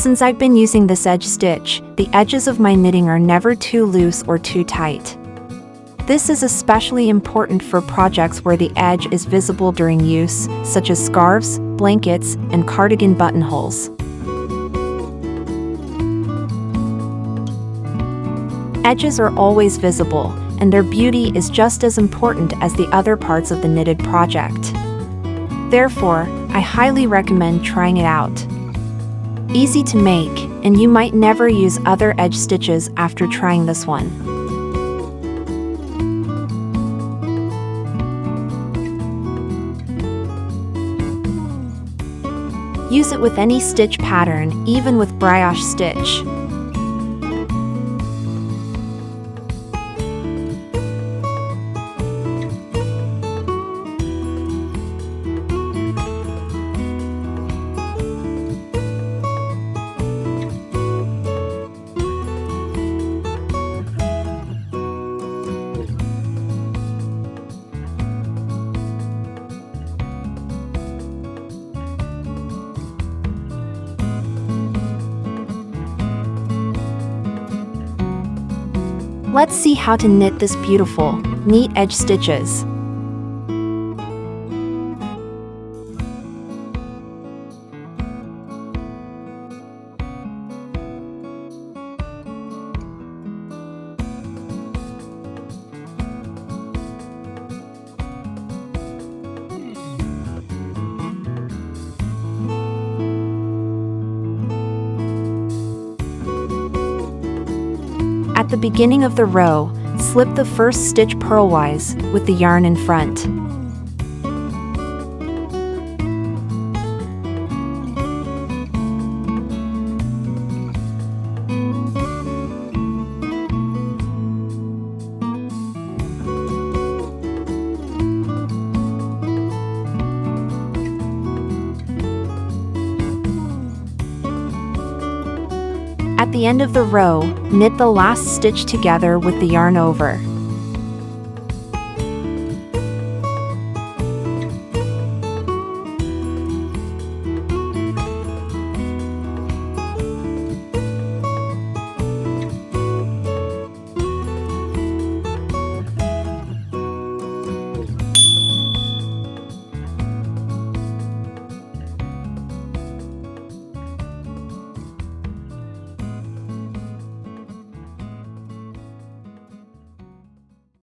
Since I've been using this edge stitch, the edges of my knitting are never too loose or too tight. This is especially important for projects where the edge is visible during use, such as scarves, blankets, and cardigan buttonholes. Edges are always visible, and their beauty is just as important as the other parts of the knitted project. Therefore, I highly recommend trying it out. Easy to make, and you might never use other edge stitches after trying this one. Use it with any stitch pattern, even with brioche stitch. Let's see how to knit this beautiful, neat edge stitches. At the beginning of the row, slip the first stitch purlwise, with the yarn in front. At the end of the row, knit the last stitch together with the yarn over.